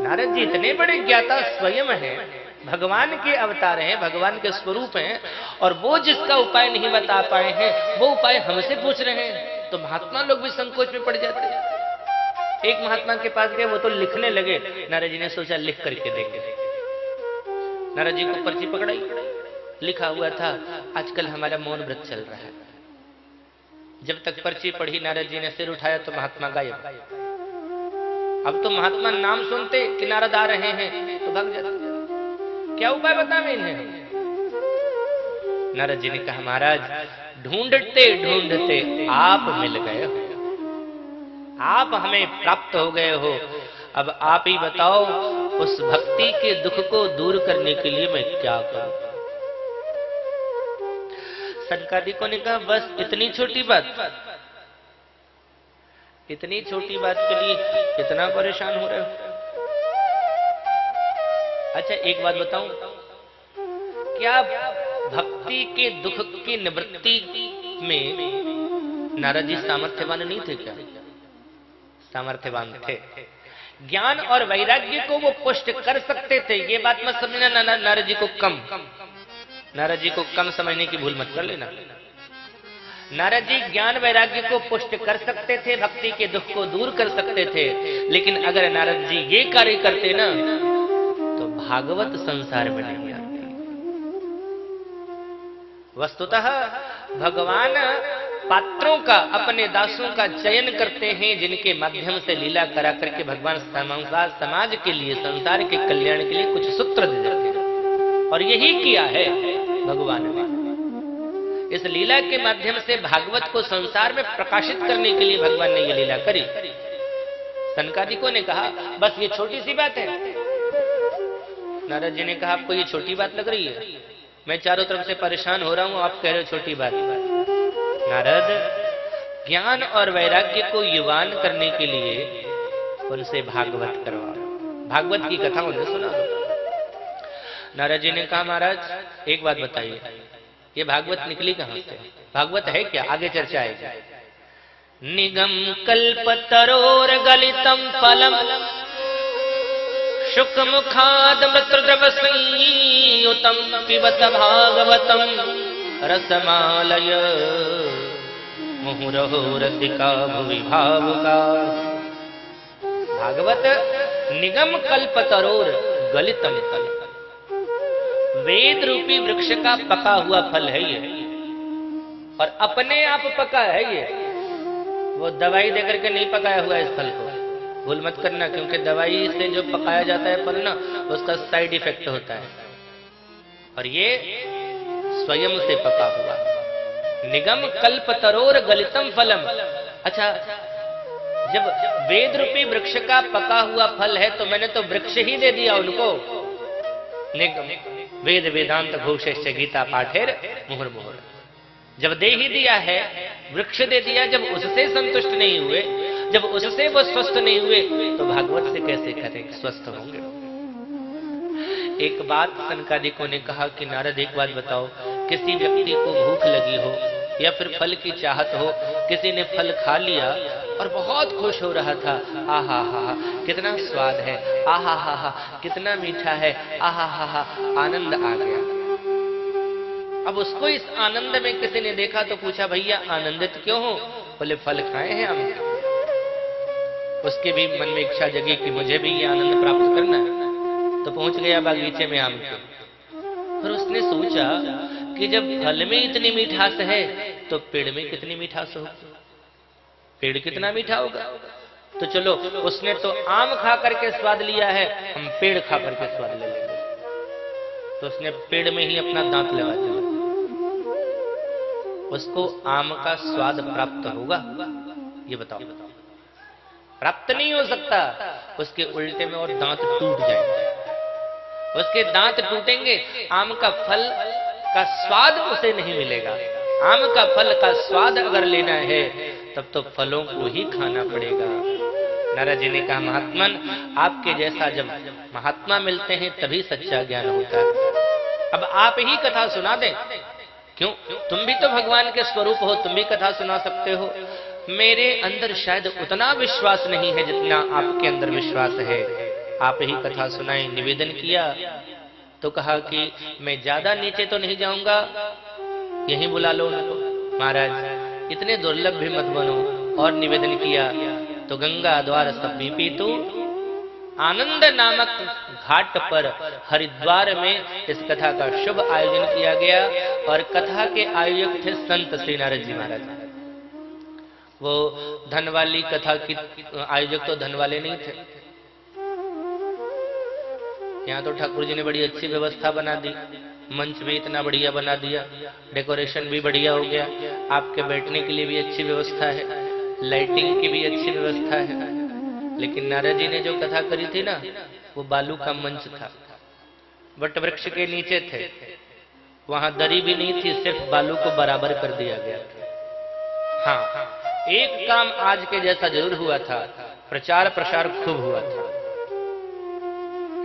नारद जी इतने बड़े ज्ञाता स्वयं हैं, भगवान के अवतार हैं, भगवान के स्वरूप हैं, और वो जिसका उपाय नहीं बता पाए हैं वो उपाय हमसे पूछ रहे हैं, तो महात्मा लोग भी संकोच में पड़ जाते हैं। एक महात्मा के पास गए, वो तो लिखने लगे। नारद जी ने सोचा लिख करके देंगे। नारद जी को पर्ची पकड़ाई, लिखा हुआ था आजकल हमारा मौन व्रत चल रहा है। जब तक पर्ची पढ़ी नारद जी ने सिर उठाया तो महात्मा गायब। अब तो महात्मा नाम सुनते कि नारद आ रहे हैं तो भाग जाते। क्या उपाय बतावे इन्हें? नारद जी ने कहा महाराज ढूंढते ढूंढते आप मिल गए हो, आप हमें प्राप्त हो गए हो। अब आप ही बताओ उस भक्ति के दुख को दूर करने के लिए मैं क्या करूं? सनकादिकों ने कहा बस इतनी छोटी बात, इतनी छोटी बात के लिए इतना परेशान हो रहे हो? अच्छा एक बात बताऊं, क्या भक्ति के दुख की निवृत्ति में नारद जी सामर्थ्यवान नहीं थे? क्या सामर्थ्यवान थे? ज्ञान और वैराग्य को वो पुष्ट कर सकते थे। ये बात मत समझना नारद जी को कम, नारद जी को कम समझने की भूल मत कर लेना। नारद जी ज्ञान वैराग्य को पुष्ट कर सकते थे, भक्ति के दुख को दूर कर सकते थे, लेकिन अगर नारद जी ये कार्य करते ना तो भागवत संसार में नहीं आती। वस्तुतः भगवान पात्रों का, अपने दासों का चयन करते हैं जिनके माध्यम से लीला करा करके भगवान समाज के लिए, संसार के कल्याण के लिए कुछ सूत्र दे देते हैं, और यही किया है भगवान ने। इस लीला के माध्यम से भागवत को संसार में प्रकाशित करने के लिए भगवान ने ये लीला करी। सनकादिकों ने कहा बस ये छोटी सी बात है। नारद जी ने कहा आपको ये छोटी बात लग रही है? मैं चारों तरफ से परेशान हो रहा हूं, आप कह रहे हो छोटी बात। नारद ज्ञान और वैराग्य को युवान करने के लिए उनसे भागवत करवाओ, भागवत की कथा उन्हें सुना दो। नारद जी ने कहा महाराज एक बात बताइए, ये भागवत निकली कहां से? भागवत है क्या? आगे चर्चा आएगी। निगम कल्पतरोर गलितम फलम शुक मुखाद मृतद्रव संयुतम पिबत भागवतम रसमालय मुहुरहो रसिका भुवि भावुका। भागवत निगम कल्पतरोर गलितम फल, वेद रूपी वृक्ष का पका हुआ फल है ये, और अपने आप पका है ये। वो दवाई देकर के नहीं पकाया हुआ इस फल को, भूल मत करना, क्योंकि दवाई से जो पकाया जाता है फल ना, उसका साइड इफेक्ट होता है, और ये स्वयं से पका हुआ। निगम कल्पतरोर गलितम फलम। अच्छा, जब वेद रूपी वृक्ष का पका हुआ फल है तो मैंने तो वृक्ष ही दे दिया उनको। निगम वेद वेदांत घोषश्च गीता पाठेर मुहुर मुहुर, जब दे ही दिया है, वृक्ष दे दिया, जब उससे संतुष्ट नहीं हुए, जब उससे वो स्वस्थ नहीं हुए, तो भागवत से कैसे करें स्वस्थ होंगे? एक बात सनकादिकों ने कहा कि नारद एक बात बताओ, किसी व्यक्ति को भूख लगी हो या फिर फल की चाहत हो, किसी ने फल खा लिया और बहुत खुश हो रहा था, आहा हा कितना स्वाद है, आहा हा कितना मीठा है, आहा हा आनंद आ गया। अब उसको इस आनंद में किसी ने देखा तो पूछा भैया आनंदित क्यों हो? बोले फल खाए हैं हम। उसके भी मन में इच्छा जगी कि मुझे भी ये आनंद प्राप्त करना है, तो पहुंच गया बागीचे में आम के। फिर उसने सोचा कि जब फल में इतनी मिठास है तो पेड़ में कितनी मिठास होगी, पेड़ कितना मीठा होगा। तो चलो, उसने तो आम खा करके स्वाद लिया है, हम पेड़ खा करके स्वाद ले लेंगे। तो उसने पेड़ में ही अपना दांत लगा दिया। उसको आम का स्वाद प्राप्त होगा? ये बताओ। प्राप्त नहीं हो सकता। उसके उल्टे में और दांत टूट जाएंगे, उसके दांत टूटेंगे, आम का फल का स्वाद उसे नहीं मिलेगा। आम का फल का स्वाद अगर लेना है तब तो फलों को ही खाना पड़ेगा। नारद जी ने कहा महात्मन, आपके जैसा जब महात्मा मिलते हैं तभी सच्चा ज्ञान होता है। अब आप ही कथा सुना दें। क्यों? तुम भी तो भगवान के स्वरूप हो, तुम भी कथा सुना सकते हो। मेरे अंदर शायद उतना विश्वास नहीं है जितना आपके अंदर विश्वास है। आप ही कथा सुनाएं। निवेदन किया तो कहा कि मैं ज्यादा नीचे तो नहीं जाऊंगा, यहीं बुला लो उनको। महाराज इतने दुर्लभ भी मत बनो। और निवेदन किया तो गंगा द्वार समीपी तो आनंद नामक घाट पर हरिद्वार में इस कथा का शुभ आयोजन किया गया। और कथा के आयोजक थे संत श्री नारद जी महाराज। वो धन वाली कथा की आयोजक तो धन वाले नहीं थे। यहाँ तो ठाकुर जी ने बड़ी अच्छी व्यवस्था बना दी, मंच भी इतना बढ़िया बना दिया, डेकोरेशन भी बढ़िया हो गया, आपके बैठने के लिए भी अच्छी व्यवस्था है, लाइटिंग की भी अच्छी व्यवस्था है। लेकिन नारद जी ने जो कथा करी थी ना, वो बालू का मंच था, वट वृक्ष के नीचे थे, वहां दरी भी नहीं थी, सिर्फ बालू को बराबर कर दिया गया था। हाँ, एक काम आज के जैसा जरूर हुआ था, प्रचार प्रसार खूब हुआ था,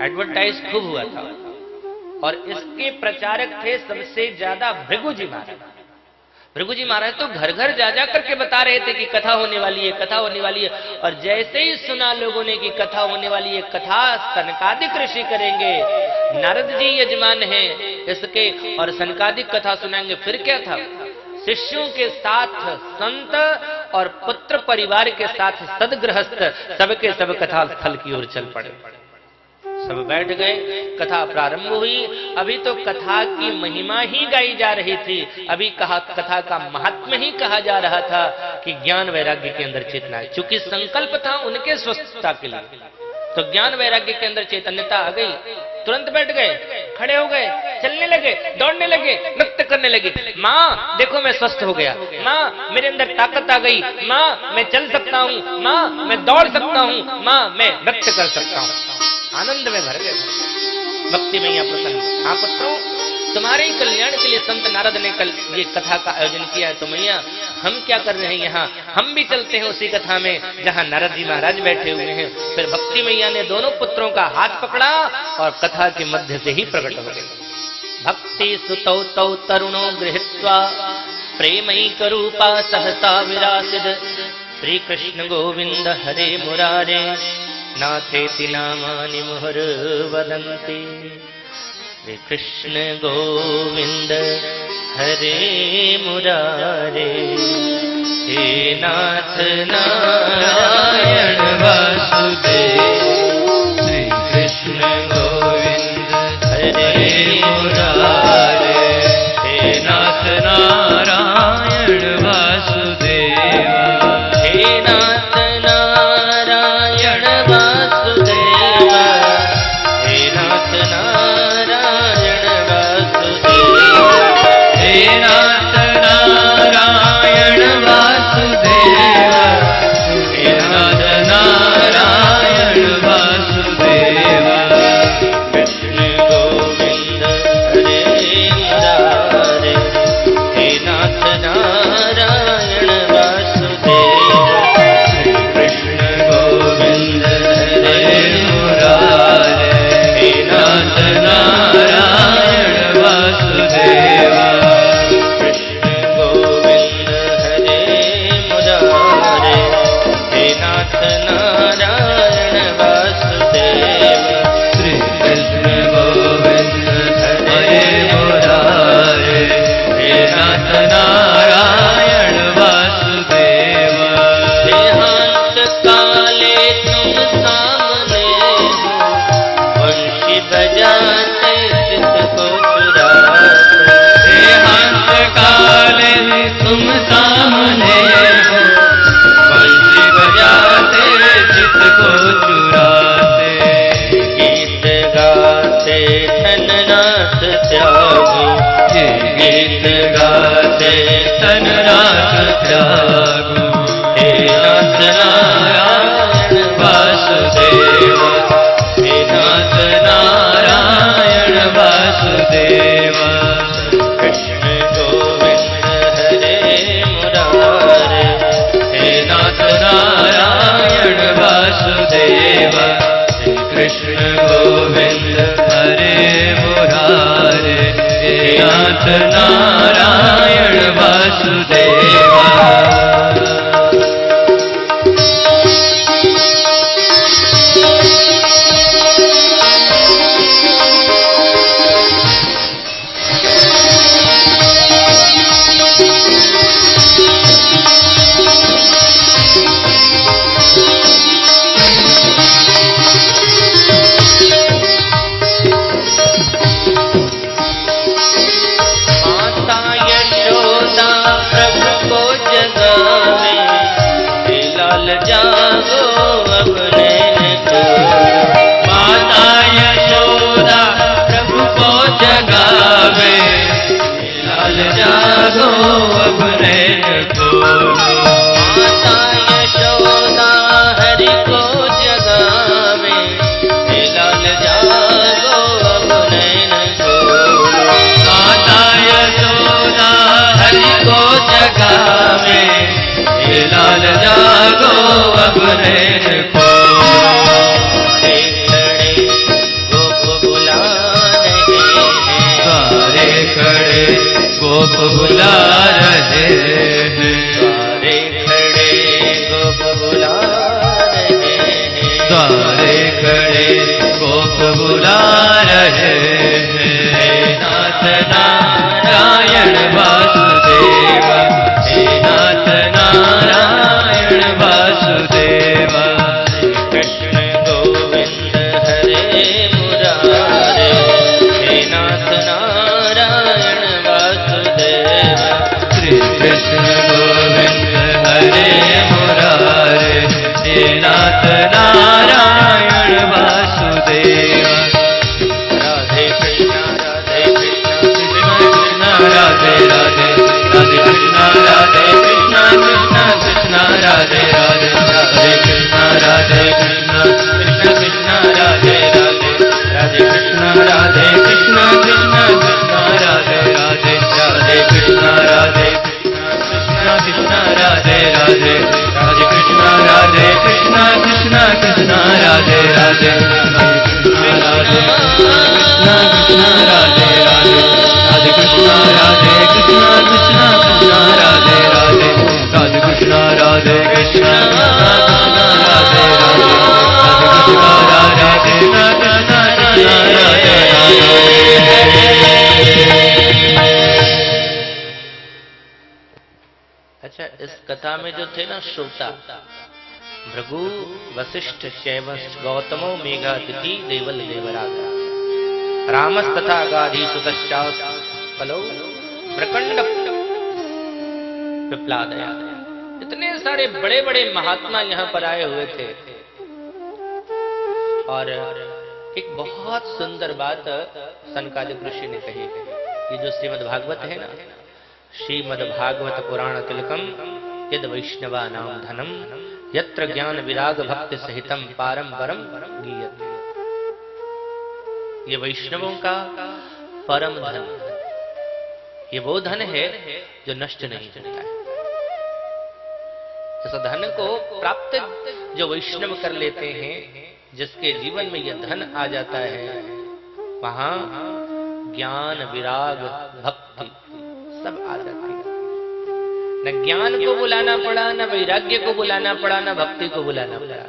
एडवर्टाइज खूब हुआ था। और इसके प्रचारक थे सबसे ज्यादा भृगु जी महाराज। भृगु जी महाराज तो घर घर जा जा करके बता रहे थे कि कथा होने वाली है, कथा होने वाली है। और जैसे ही सुना लोगों ने कि कथा होने वाली है, कथा सनकादिक ऋषि करेंगे, नारद जी यजमान हैं इसके और सनकादिक कथा सुनाएंगे, फिर क्या था, शिष्यों के साथ संत और पुत्र परिवार के साथ सदगृहस्थ सबके सब कथा स्थल की ओर चल पड़े। सब बैठ गए, कथा प्रारंभ हुई। अभी तो कथा की महिमा ही गाई जा रही थी, अभी कथा का महात्म्य ही कहा जा रहा था कि ज्ञान वैराग्य के अंदर चेतना है। चूंकि संकल्प था उनके स्वस्थता के लिए, तो ज्ञान वैराग्य के अंदर चैतन्यता आ गई। तुरंत बैठ गए, खड़े हो गए, चलने लगे, दौड़ने लगे, नृत्य करने लगे। माँ देखो मैं स्वस्थ हो गया, माँ मेरे अंदर ताकत आ गई, माँ मैं चल सकता हूँ, माँ मैं दौड़ सकता हूँ, माँ मैं नृत्य कर सकता हूँ। आनंद में भर गए, भक्ति में यह प्रसन्न। हाँ पुत्रों, तुम्हारे ही कल्याण के लिए संत नारद ने कल ये कथा का आयोजन किया है। तो मैया हम क्या कर रहे हैं यहाँ, हम भी चलते हैं उसी कथा में जहाँ नारद जी महाराज बैठे हुए हैं। फिर भक्ति मैया ने दोनों पुत्रों का हाथ पकड़ा और कथा के मध्य से ही प्रकट हो गए। भक्ति सुतौ तौ तरुणो गृहीत्वा प्रेमैक रूपा सहसा विरासिद श्री कृष्ण गोविंद हरे मुरारे नाथेति नामानि मुहुर वदन्ति। श्री कृष्ण गोविंद हरे मुरारे हे नाथ नारायण वासुदेव। श्री कृष्ण गोविंद हरे मुरारे हे नाथ नारायण वासुदेव। हे नाथ नारायण वासुदेव, हे नाथ नारायण वासुदेव, हे नाथ नारायण वासुदेव, हे नाथ नारायण वासुदेव। कृष्ण गोविंद हरे मुरारे हे नाथ नारायण वासुदेव। कृष्ण गोविंद हरे मुरारे हे नाथ नारायण वासुदेव। कृष्ण गोविंद हरे मुरारे हे नाथ नारायण वासुदेव। श्री कृष्ण गोविंद हरे मुरारे हे नाथ नारायण वासुदेव। देहांत काले तुम सामने हो, वंशी बजाते चित को चुराते। देहांत काले तुम सामने हो, वंशी बजाते चित को चुराते। गीत गाते धननाथ त्यागी, गीत गाते धननाथ त्यागी। हे नाथ नारायण वासुदेव, हे नाथ नारायण वासुदेव। कृष्ण गोविंद हरे मुरारे हे नाथ नारायण वासुदेव। श्री कृष्ण गोविंद हरे मुरारे हे नाथ नारायण वासुदेव। बुला रहे हैं, द्वारे खड़े गोप बुला रहे हैं, द्वारे खड़े गोप बुला रहे हैं। हे नाथ नारायण वासुदेव, हे नाथ नारायण वासुदेव। कृष्ण गोविंद हरे मुरारे, हे नाथ नारायण वासुदेव। श्री कृष्ण गोविंद हरे मुरारे, हे नाथ नारायण वासुदेव। राधे कृष्ण कृष्ण कृष्ण राधे राधे, राधे कृष्ण राधे कृष्ण, कृष्ण कृष्ण राधे राधे, राधे कृष्ण राधे कृष्ण, कृष्ण कृष्ण राधे राधे, राधे कृष्ण राधे कृष्ण, कृष्ण कृष्ण राधे राधे, राधे कृष्ण राधे कृष्ण, कृष्ण राधे राधे, राधे कृष्ण राधे कृष्ण, कृष्ण कृष्ण राधे राधे, राधे कृष्ण राधे कृष्ण, कृष्ण कृष्ण राधे राधे, राधे कृष्ण राधे कृष्ण, कृष्ण राधे राधे, राधे कृष्ण राधे कृष्ण, कृष्ण कृष्ण राधे राधे। अच्छा, इस कथा में जो थे ना श्रोता, भृगु वशिष्ठ शैवश्च गौतमो मेघातिथि देवल देवरागा, रामस तथा गाधी सुतश्चास कलो प्रकंड पिप्लादया। इतने सारे बड़े बड़े महात्मा यहाँ पर आए हुए थे। और एक बहुत सुंदर बात सनकादिक ऋषि ने कही। ये जो श्रीमद् भागवत है ना, श्रीमद् भागवत पुराण तिलकम यद वैष्णवा नाम धनम, यत्र ज्ञान विराग भक्ति सहितम पारम परम गीयते। ये वैष्णवों का परम धन, ये वो धन है जो नष्ट नहीं होता है। इस धन को प्राप्त जो वैष्णव कर लेते हैं, जिसके जीवन में यह धन आ जाता है, वहां ज्ञान विराग भक्ति सब आ जाती है। न ज्ञान को बुलाना पड़ा, न वैराग्य को बुलाना पड़ा, न भक्ति को बुलाना पड़ा।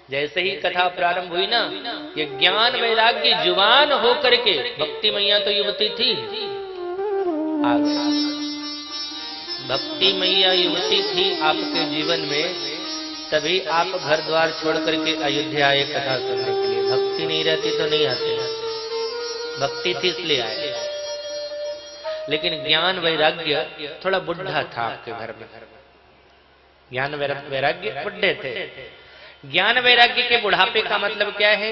जैसे ही कथा प्रारंभ हुई ना, ये ज्ञान वैराग्य जुबान होकर के, भक्ति मैया तो युवती थी, आ गई। भक्ति मैया युवती थी आपके जीवन में, तभी आप घर द्वार छोड़ करके अयोध्या आए कथा सुनने के लिए। भक्ति नहीं रहती तो नहीं आते, भक्ति थी इसलिए आए। लेकिन ज्ञान वैराग्य थोड़ा बुढ़ा था आपके घर में। ज्ञान वैराग्य बुढ़े थे। ज्ञान वैराग्य के बुढ़ापे का मतलब क्या है?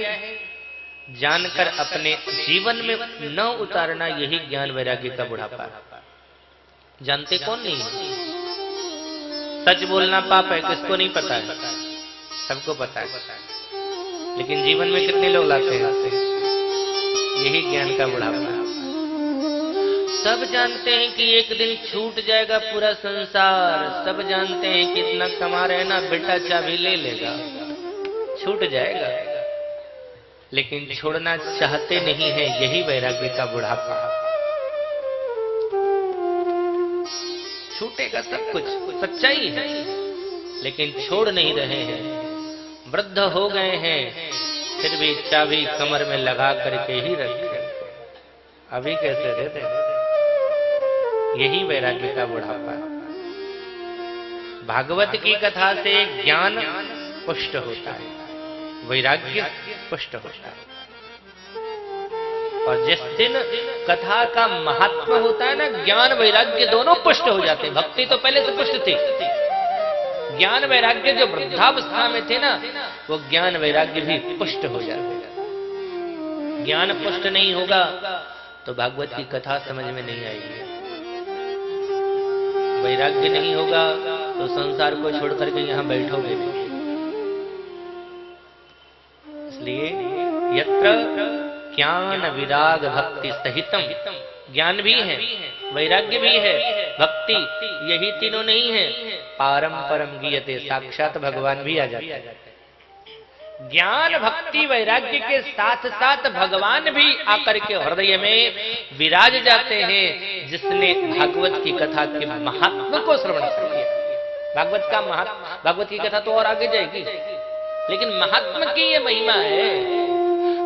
जानकर अपने जीवन में न उतारना, यही ज्ञान वैराग्य का बुढ़ापा। जानते कौन नहीं? सच बोलना पाप है, किसको नहीं पता है? सबको पता है। लेकिन जीवन में कितने लोग लाते हैं? यही ज्ञान का बुढ़ापा। सब जानते हैं कि एक दिन छूट जाएगा पूरा संसार। सब जानते हैं कि इतना कमा रहे ना, बेटा चाबी ले लेगा, छूट जाएगा। लेकिन छोड़ना चाहते नहीं है, यही वैराग्य का बुढ़ापा। छूटेगा सब कुछ, सच्चाई है, लेकिन छोड़ नहीं रहे हैं। वृद्ध हो गए हैं, फिर भी चाबी कमर में लगा करके ही रखे। अभी कैसे देते? यही वैराग्य का बुढ़ापा है। भागवत की कथा से ज्ञान पुष्ट होता है, वैराग्य पुष्ट होता है। और जिस दिन कथा का महत्व होता है ना, ज्ञान वैराग्य दोनों पुष्ट हो जाते हैं। भक्ति तो पहले से पुष्ट थी, ज्ञान वैराग्य जो वृद्धावस्था में थे ना, वो ज्ञान वैराग्य भी पुष्ट हो जाते हैं। ज्ञान पुष्ट नहीं होगा तो भागवत की कथा समझ में नहीं आएगी। वैराग्य नहीं होगा तो संसार को छोड़ करके यहां बैठोगे नहीं। इसलिए यत्र ज्ञान विराग भक्ति सहितम, ज्ञान भी है, वैराग्य भी है, भक्ति, यही तीनों नहीं है, पारम परम गीयते, साक्षात भगवान भी आ जाते हैं। ज्ञान भक्ति वैराग्य के साथ साथ भगवान भी आकर के हृदय में विराज जाते हैं, जिसने भागवत की कथा के महात्मा को श्रवण कर लिया। भागवत की कथा तो और आगे जाएगी, लेकिन महात्मा की ये महिमा है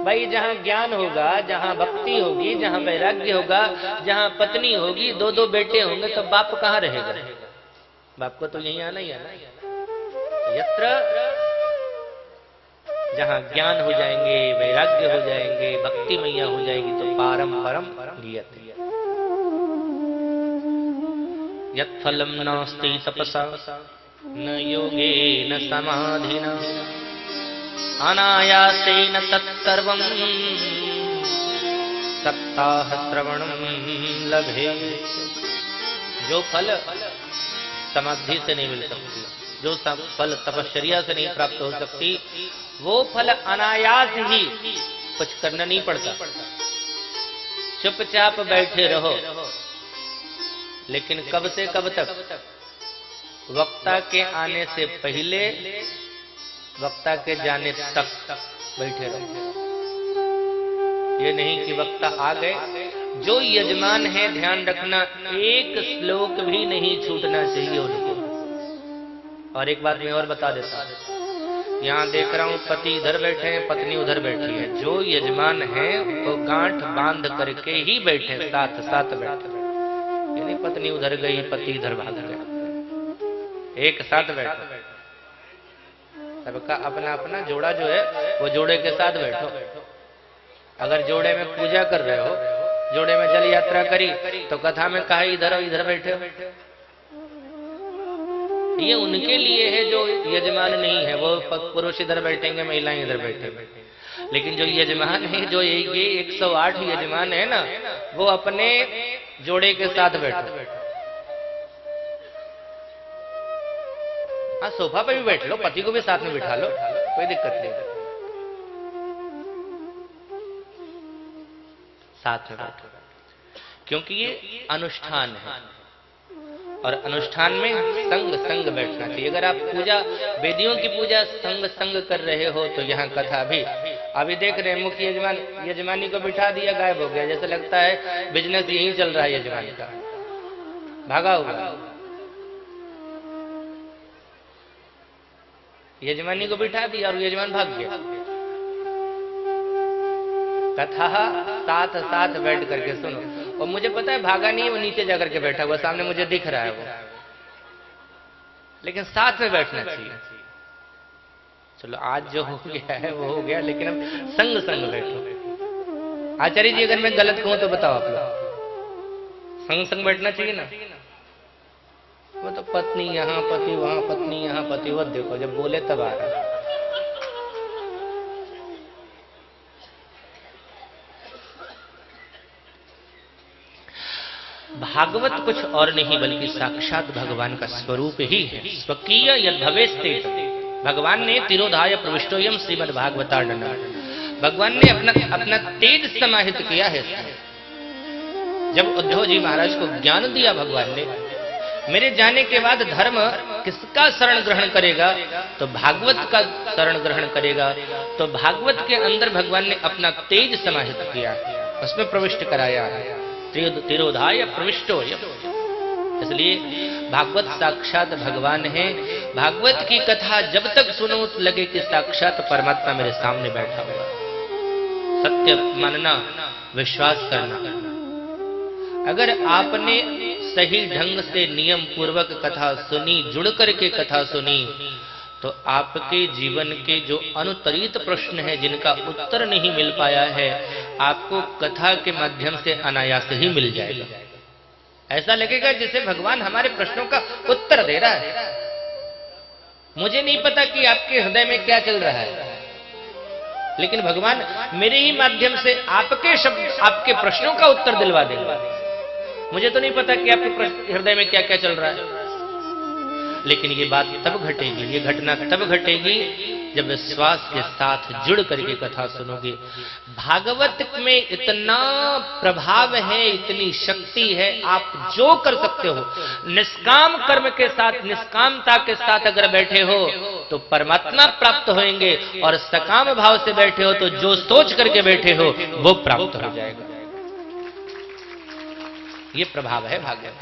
भाई। जहां ज्ञान होगा, जहां भक्ति होगी, जहां वैराग्य होगा, जहां पत्नी होगी, दो दो बेटे होंगे, तो बाप कहां रहेगा? बाप को तो यहीं आना ही आना। यत्र जहां ज्ञान हो जाएंगे, वैराग्य हो जाएंगे, भक्ति मैया हो जाएगी, तो पारम परम गीयते। यत्फलम नास्ति तपसा न योगेन समाधिना अनायासेन तत्सर्वं सप्ताह श्रवणं लभे। जो फल समाधि से नहीं मिल सकती, जो फल तपश्चर्या से नहीं प्राप्त हो सकती, वो फल अनायास ही, कुछ करना नहीं पड़ता, चुपचाप बैठे रहो। लेकिन कब से कब तक? वक्ता के आने से पहले, वक्ता के जाने तक बैठे रहो। ये नहीं कि वक्ता आ गए, जो यजमान है ध्यान रखना, एक श्लोक भी नहीं छूटना चाहिए उनको। और एक बात मैं और बता देता हूं, यहां देख रहा हूं पति इधर बैठे हैं, पत्नी उधर बैठी है। जो यजमान है वो गांठ बांध करके ही बैठे, साथ साथ बैठे, यानी पत्नी उधर गई, पति इधर भाग गए, एक साथ बैठो। सबका अपना अपना जोड़ा जो है वो जोड़े के साथ बैठो। अगर जोड़े में पूजा कर रहे हो, जोड़े में जल यात्रा करी, तो कथा में कहा इधर बैठे हो। ये उनके लिए है जो यजमान नहीं है, वो पुरुष इधर बैठेंगे, महिलाएं इधर बैठेंगे। लेकिन जो यजमान है, जो ये 108 यजमान है ना, वो अपने जोड़े के साथ बैठो। हाँ, सोफा पे भी बैठ लो, पति को भी साथ में बिठा लो, कोई दिक्कत नहीं, साथ में बैठो। क्योंकि ये अनुष्ठान है, और अनुष्ठान में संग संग बैठना चाहिए। अगर आप पूजा, वेदियों की पूजा संग संग कर रहे हो, तो यहाँ कथा भी अभी देख रहे हैं, मुख्य यजमानी को बिठा दिया, गायब हो गया, जैसे लगता है बिजनेस यही चल रहा है, यजमानी का भागा हुआ। यजमानी को बिठा दिया और यजमान भाग गया। कथा साथ साथ बैठ करके सुनो। और मुझे पता है भागा नहीं है, वो नीचे जाकर के बैठा हुआ, सामने मुझे दिख रहा है वो, लेकिन साथ में बैठना चाहिए। चलो आज जो हो गया है वो हो गया, लेकिन अब संग संग बैठो। आचार्य जी, अगर मैं गलत कहूं तो बताओ आप लोग। संग संग बैठना चाहिए ना। वो तो पत्नी यहाँ, पति वहां, पत्नी यहाँ, पति वो, देखो जब बोले तब आ रहा। भागवत कुछ और नहीं बल्कि साक्षात भगवान का स्वरूप ही है। स्वकीय यद भवेस्ते, भगवान ने तिरोधाय प्रविष्टोयम श्रीमद् भागवतार्णन, भगवान ने अपना तेज समाहित किया है। जब उद्धव जी महाराज को ज्ञान दिया भगवान ने, मेरे जाने के बाद धर्म किसका शरण ग्रहण करेगा, तो भागवत का शरण ग्रहण करेगा। तो भागवत के अंदर भगवान ने अपना तेज समाहित किया, उसमें प्रविष्ट कराया है, तिरोधाय प्रविष्टो। इसलिए भागवत साक्षात भगवान है। भागवत की कथा जब तक सुनो लगे कि साक्षात परमात्मा मेरे सामने बैठा हुआ। सत्य मानना, विश्वास करना। अगर आपने सही ढंग से नियम पूर्वक कथा सुनी, जुड़ करके कथा सुनी, तो आपके जीवन के जो अनुत्तरित प्रश्न हैं, जिनका उत्तर नहीं मिल पाया है, आपको कथा के माध्यम से अनायास ही मिल जाएगा। ऐसा लगेगा जैसे भगवान हमारे प्रश्नों का उत्तर दे रहा है। मुझे नहीं पता कि आपके हृदय में क्या चल रहा है, लेकिन भगवान मेरे ही माध्यम से आपके शब्द, आपके प्रश्नों का उत्तर दिलवा देगा। मुझे तो नहीं पता कि आपके हृदय में क्या क्या चल रहा है, लेकिन ये बात तब घटेगी, ये घटना तब घटेगी जब विश्वास के साथ जुड़ करके कथा सुनोगे। भागवत में इतना प्रभाव है, इतनी शक्ति है, आप जो कर सकते हो निष्काम कर्म के साथ, निष्कामता के साथ अगर बैठे हो तो परमात्मा प्राप्त होंगे, और सकाम भाव से बैठे हो तो जो सोच करके बैठे हो वो प्राप्त हो जाएगा। ये प्रभाव है भाग्य।